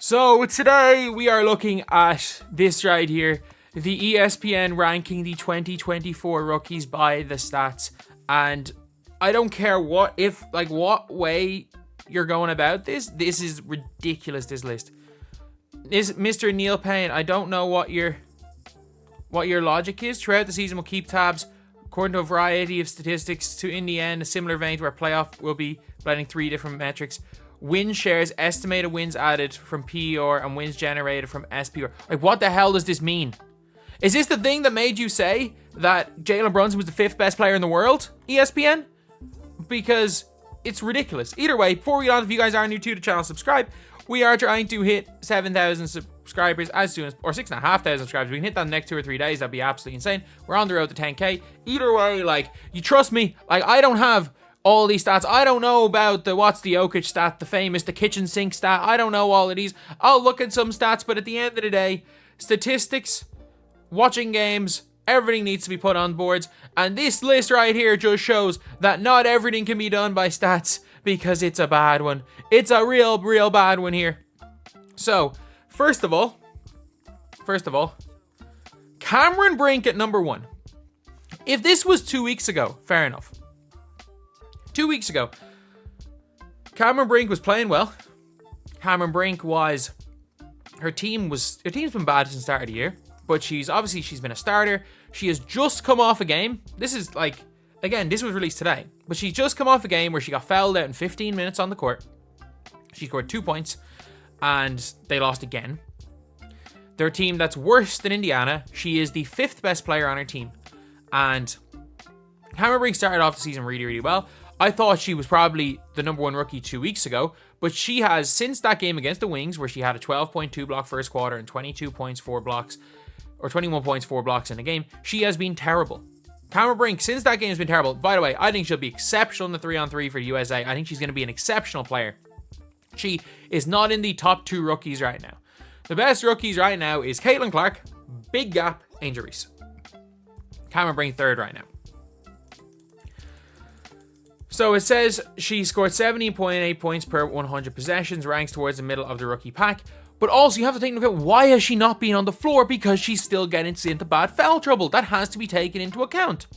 So today we are looking at this right here, the ESPN ranking the 2024 rookies by the stats, and I don't care what way you're going about this. This is ridiculous. This list is Mr. Neil Payne. I don't know what your logic is. Throughout the season, we'll keep tabs according to a variety of statistics. To in the end, a similar vein to our playoff, will be blending 3 different metrics. Win shares, estimated wins added from PER, and wins generated from SPR. Like, what the hell does this mean? Is this the thing that made you say that Jalen Brunson was the 5th best player in the world, ESPN? Because it's ridiculous. Either way, before we get on, if you guys are new to the channel, subscribe. We are trying to hit 7,000 subscribers as soon as, or 6,500 subscribers. We can hit that in the next 2 or 3 days. That'd be absolutely insane. We're on the road to 10K. Either way, like, you trust me. Like, I don't have all these stats. I don't know about what's the Jokic stat, the kitchen sink stat. I don't know all of these. I'll look at some stats, but at the end of the day, statistics, watching games, everything needs to be put on boards. And this list right here just shows that not everything can be done by stats, because it's a bad one. It's a real bad one here. So, first of all, Cameron Brink at number 1. If this was 2 weeks ago, fair enough. 2 weeks ago, Cameron Brink was playing well. Cameron Brink her team's been bad since the start of the year, but she's been a starter. She has just come off a game. This is this was released today, but she's just come off a game where she got fouled out in 15 minutes on the court. She scored 2 points, and they lost again. Their team that's worse than Indiana. She is the 5th best player on her team, and Cameron Brink started off the season really well. I thought she was probably the number 1 rookie 2 weeks ago, but she has, since that game against the Wings, where she had a 12.2 block first quarter and 22 points, 4 blocks, or 21 points, 4 blocks in the game, she has been terrible. Cameron Brink, since that game, has been terrible. By the way, I think she'll be exceptional in the 3-on-3 for the USA. I think she's going to be an exceptional player. She is not in the top 2 rookies right now. The best rookies right now is Caitlin Clark, big gap, Angel Reese. Cameron Brink 3rd right now. So it says she scored 17.8 points per 100 possessions, ranks towards the middle of the rookie pack. But also, you have to take into account, why has she not been on the floor? Because she's still getting into bad foul trouble. That has to be taken into account.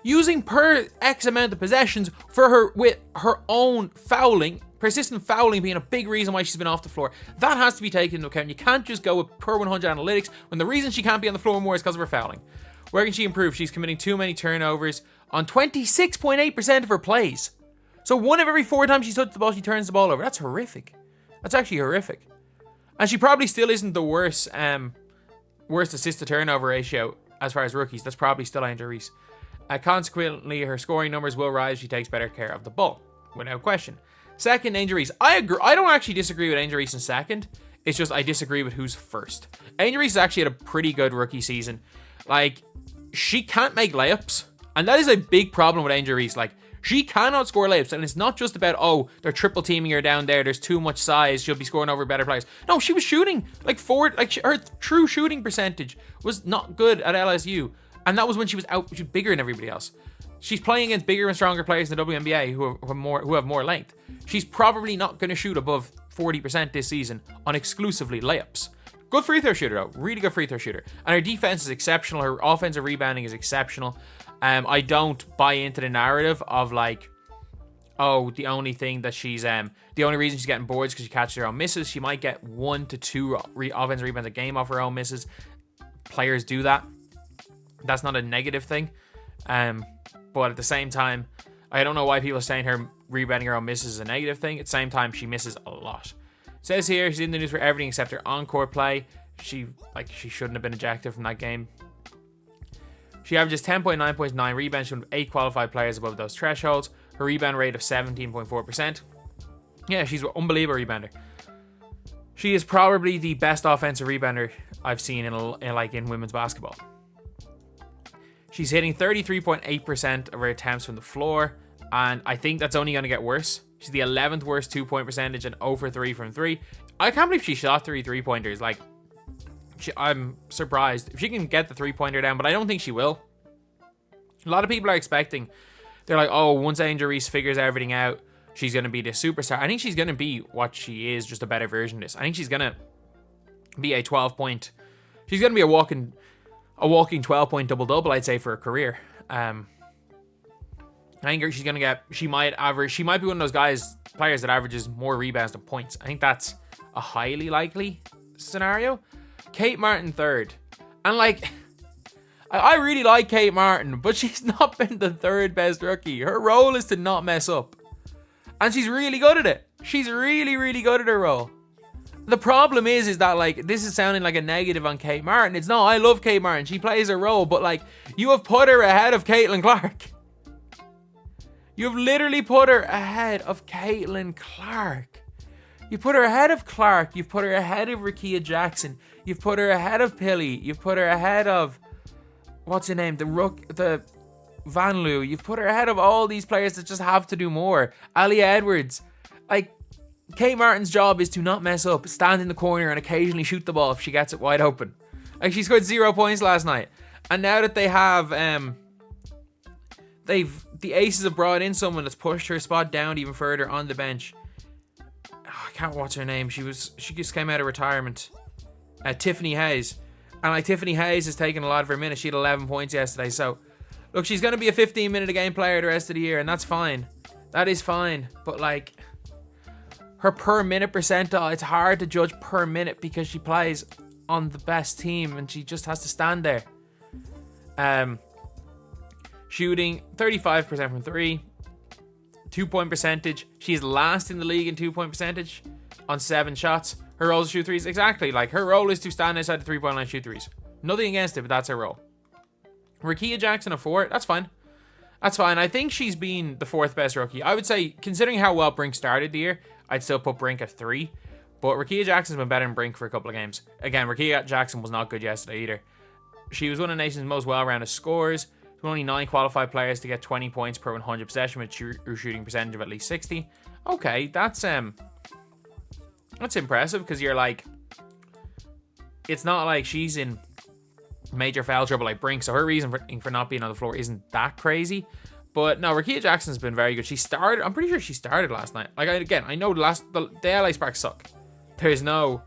Using per X amount of possessions for her, with her own fouling, persistent fouling being a big reason why she's been off the floor. That has to be taken into account. You can't just go with per 100 analytics when the reason she can't be on the floor more is because of her fouling. Where can she improve? She's committing too many turnovers on 26.8% of her plays. So 1 of every 4 times she touches the ball, she turns the ball over. That's horrific. That's actually horrific. And she probably still isn't the worst assist to turnover ratio as far as rookies. That's probably still Angel Reese. Consequently, her scoring numbers will rise if she takes better care of the ball, without question. Second, Angel Reese. I agree. I don't actually disagree with Angel Reese in second. It's just I disagree with who's first. Angel Reese actually had a pretty good rookie season. Like, she can't make layups. And that is a big problem with Angel Reese. Like, she cannot score layups. And it's not just about, oh, they're triple teaming her down there. There's too much size. She'll be scoring over better players. No, she was shooting her true shooting percentage was not good at LSU. And that was when she was bigger than everybody else. She's playing against bigger and stronger players in the WNBA who have more length. She's probably not going to shoot above 40% this season on exclusively layups. Good free throw shooter, though. Really good free throw shooter. And her defense is exceptional. Her offensive rebounding is exceptional. I don't buy into the narrative of like, oh, the only reason she's getting boards because she catches her own misses. She might get 1 to 2 offensive rebounds a game off her own misses. Players do that. That's not a negative thing. But at the same time, I don't know why people are saying her rebounding her own misses is a negative thing. At the same time, she misses a lot. It says here she's in the news for everything except her on-court play. She shouldn't have been ejected from that game. She averages 10.9 points, 9 rebounds. She won 8 qualified players above those thresholds. Her rebound rate of 17.4%. Yeah, she's an unbelievable rebounder. She is probably the best offensive rebounder I've seen in women's basketball. She's hitting 33.8% of her attempts from the floor, and I think that's only going to get worse. She's the 11th worst 2-point percentage and 0 for 3 from 3. I can't believe she shot 3 3-pointers. Like, I'm surprised if she can get the 3-pointer down, but I don't think she will. A lot of people are expecting, they're like, oh, once Angel Reese figures everything out, she's going to be this superstar. I think she's going to be what she is, just a better version of this. I think she's going to be a 12-point. She's going to be a walking 12-point double-double, I'd say, for her career. I think she's going to get, she might be one of those players that averages more rebounds than points. I think that's a highly likely scenario. Kate Martin third. And like, I really like Kate Martin, but she's not been the third best rookie. Her role is to not mess up. And she's really good at it. She's really, really good at her role. The problem is that, like, this is sounding like a negative on Kate Martin. It's not. I love Kate Martin. She plays her role, but, like, you have put her ahead of Caitlin Clark. You've literally put her ahead of Caitlin Clark. You put her ahead of Clark. You've put her ahead of Rickea Jackson. You've put her ahead of Pilly. You've put her ahead of, what's her name? The Vanloo. You've put her ahead of all these players that just have to do more. Alia Edwards. Like, Kate Martin's job is to not mess up, stand in the corner and occasionally shoot the ball if she gets it wide open. Like, she scored 0 points last night. And now that they have, the Aces have brought in someone that's pushed her spot down even further on the bench. Oh, I can't watch her name. She just came out of retirement. Tiffany Hayes. And like, Tiffany Hayes has taken a lot of her minutes. She had 11 points yesterday. So, look, she's going to be a 15-minute-a-game player the rest of the year, and that's fine. That is fine. But, like, her per-minute percentile, it's hard to judge per minute because she plays on the best team, and she just has to stand there. Shooting 35% from 3. 2-point percentage. She's last in the league in 2-point percentage on 7 shots. Her role is to shoot threes. Exactly. Like, her role is to stand outside the 3-point line and shoot threes. Nothing against it, but that's her role. Rickea Jackson a 4. That's fine. That's fine. I think she's been the 4th best rookie. I would say, considering how well Brink started the year, I'd still put Brink at 3. But Rickea Jackson's been better than Brink for a couple of games. Again, Rickea Jackson was not good yesterday either. She was one of the nation's most well-rounded scorers. There were only 9 qualified players to get 20 points per 100 possession with a shooting percentage of at least 60. Okay, that's impressive, because you're like, it's not like she's in major foul trouble like Brink, so her reason for not being on the floor isn't that crazy. But no, Rickea Jackson's been very good. I'm pretty sure she started last night. Like, again, I know the LA Sparks suck. There's no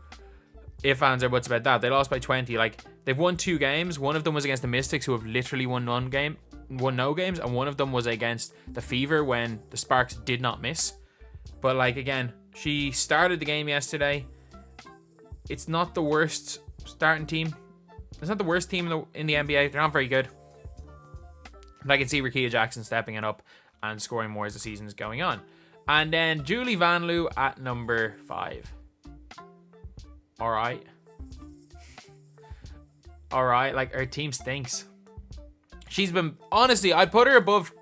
ifs, ands, or buts about that. They lost by 20. Like, they've won 2 games. One of them was against the Mystics, who have literally won no games, and one of them was against the Fever when the Sparks did not miss. But, like, again, she started the game yesterday. It's not the worst starting team. It's not the worst team in the NBA. They're not very good. But I can see Rickea Jackson stepping it up and scoring more as the season is going on. And then Julie Vanloo at number 5. Alright. Alright, like, her team stinks. She's been, honestly, I'd put her above,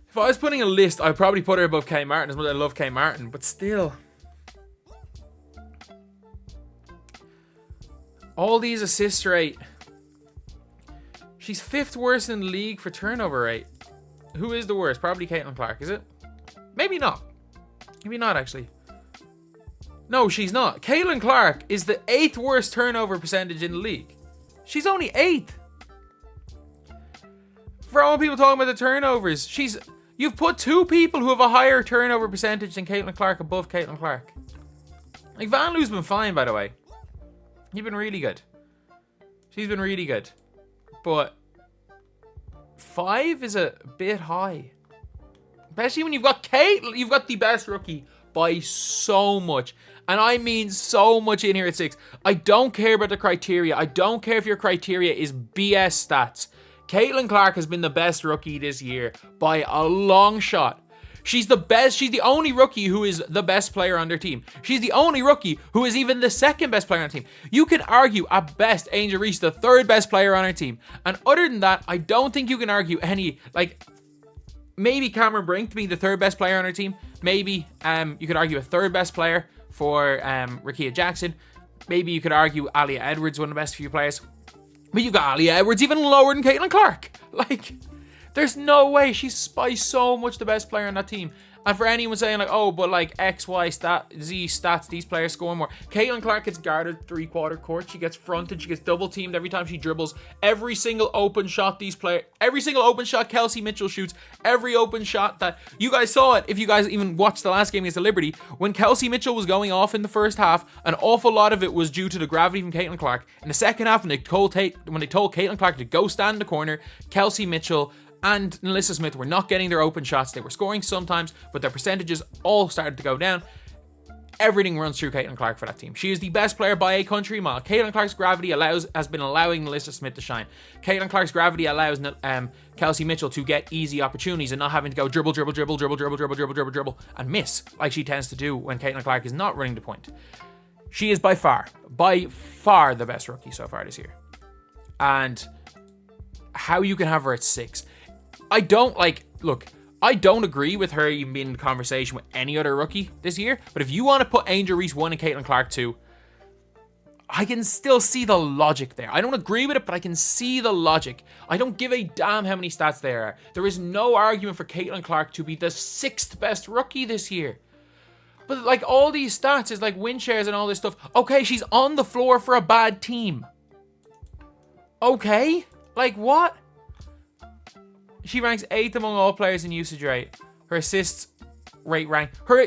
if I was putting a list, I'd probably put her above Kate Martin, as much as I love Kate Martin, but still. All these assist rate. She's 5th worst in the league for turnover rate. Who is the worst? Probably Caitlin Clark, is it? Maybe not. Maybe not, actually. No, she's not. Caitlin Clark is the 8th worst turnover percentage in the league. She's only 8th. For all people talking about the turnovers, you've put 2 people who have a higher turnover percentage than Caitlin Clark above Caitlin Clark. Like, Vanloo's been fine, by the way. You've been really good. She's been really good. But 5 is a bit high. Especially when you've got Caitlin. You've got the best rookie by so much. And I mean so much in here at 6. I don't care about the criteria. I don't care if your criteria is BS stats. Caitlin Clark has been the best rookie this year by a long shot. She's the best. She's the only rookie who is the best player on their team. She's the only rookie who is even the 2nd best player on the team. You can argue at best Angel Reese the 3rd best player on her team. And other than that, I don't think you can argue any, like, maybe Cameron Brink to be the 3rd best player on her team. Maybe you could argue a 3rd best player for Rickea Jackson. Maybe you could argue Alia Edwards, one of the best few players. But you've got Alia Edwards even lower than Caitlin Clark. Like, there's no way. She's by so much the best player on that team. And for anyone saying like, oh, but like X, Y, Z stats, these players score more. Caitlin Clark gets guarded 3/4 court. She gets fronted. She gets double teamed every time she dribbles. Every single open shot Kelsey Mitchell shoots. Every open shot that you guys saw it. If you guys even watched the last game against the Liberty, when Kelsey Mitchell was going off in the first half, an awful lot of it was due to the gravity from Caitlin Clark. In the second half, when they told Caitlin Clark to go stand in the corner, Kelsey Mitchell and Melissa Smith were not getting their open shots. They were scoring sometimes, but their percentages all started to go down. Everything runs through Caitlin Clark for that team. She is the best player by a country mile. Caitlin Clark's gravity has been allowing Melissa Smith to shine. Caitlin Clark's gravity allows Kelsey Mitchell to get easy opportunities and not having to go dribble, and miss like she tends to do when Caitlin Clark is not running the point. She is by far the best rookie so far this year. And how you can have her at 6. I don't agree with her even being in the conversation with any other rookie this year, but if you want to put Angel Reese 1 and Caitlin Clark 2, I can still see the logic there. I don't agree with it, but I can see the logic. I don't give a damn how many stats there are. There is no argument for Caitlin Clark to be the 6th best rookie this year. But like all these stats is like win shares and all this stuff. Okay, she's on the floor for a bad team. Okay, like what? She ranks 8th among all players in usage rate. Her assists rate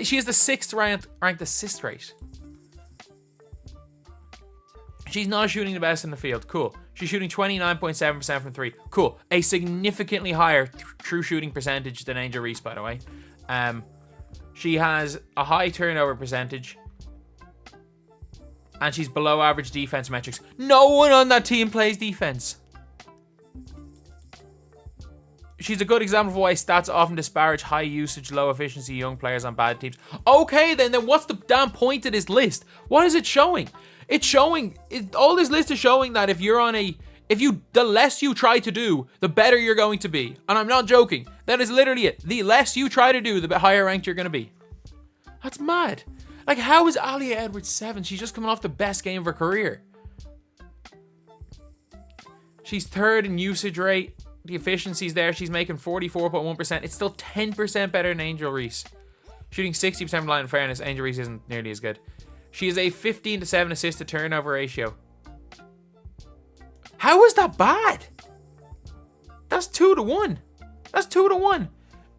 she has the 6th ranked assist rate. She's not shooting the best in the field. Cool. She's shooting 29.7% from 3. Cool. A significantly higher true shooting percentage than Angel Reese, by the way. She has a high turnover percentage. And she's below average defense metrics. No one on that team plays defense. She's a good example of why stats often disparage high usage, low efficiency young players on bad teams. Okay, then what's the damn point of this list? What is it showing? All this list is showing that the less you try to do, the better you're going to be. And I'm not joking. That is literally it. The less you try to do, the higher ranked you're going to be. That's mad. Like, how is Aliyah Edwards 7? She's just coming off the best game of her career. She's 3rd in usage rate. The efficiency's there. She's making 44.1%. It's still 10% better than Angel Reese. Shooting 60% from the line. In fairness, Angel Reese isn't nearly as good. She has a 15-7 assist to turnover ratio. How is that bad? That's 2-1. That's 2-1.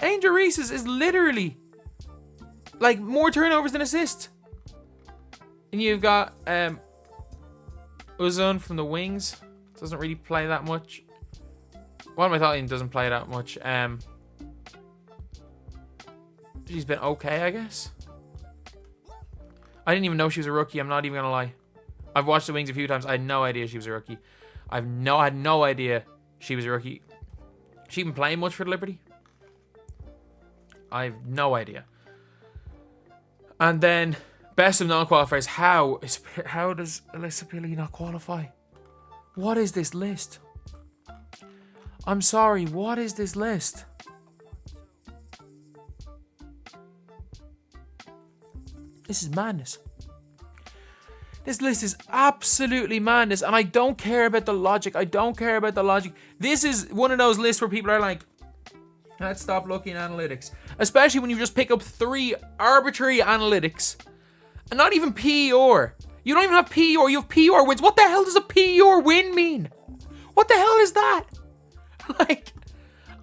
Angel Reese is literally like more turnovers than assists. And you've got Uzun from the wings. Doesn't really play that much. One of my thought doesn't play that much. She's been okay, I guess. I didn't even know she was a rookie. I'm not even gonna lie. I've watched the wings a few times. I had no idea she was a rookie. I had no idea she was a rookie. She been playing much for the Liberty? I have no idea. And then best of non-qualifiers. How does Alyssa Pilley not qualify? What is this list? I'm sorry, what is this list? This is madness. This list is absolutely madness, and I don't care about the logic. This is one of those lists where people are like, let's stop looking at analytics. Especially when you just pick up 3 arbitrary analytics. And not even PER. You don't even have PER, you have PER wins. What the hell does a PER win mean? What the hell is that? Like,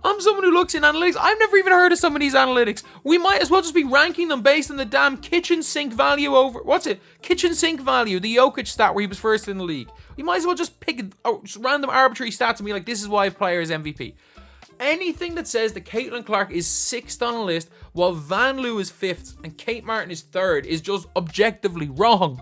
I'm someone who looks in analytics. I've never even heard of some of these analytics. We might as well just be ranking them based on the damn kitchen sink value over... What's it? Kitchen sink value, the Jokic stat where he was first in the league. We might as well just pick just random arbitrary stats and be like, this is why a player is MVP. Anything that says that Caitlin Clark is 6th on a list while Vanloo is 5th and Kate Martin is 3rd is just objectively wrong.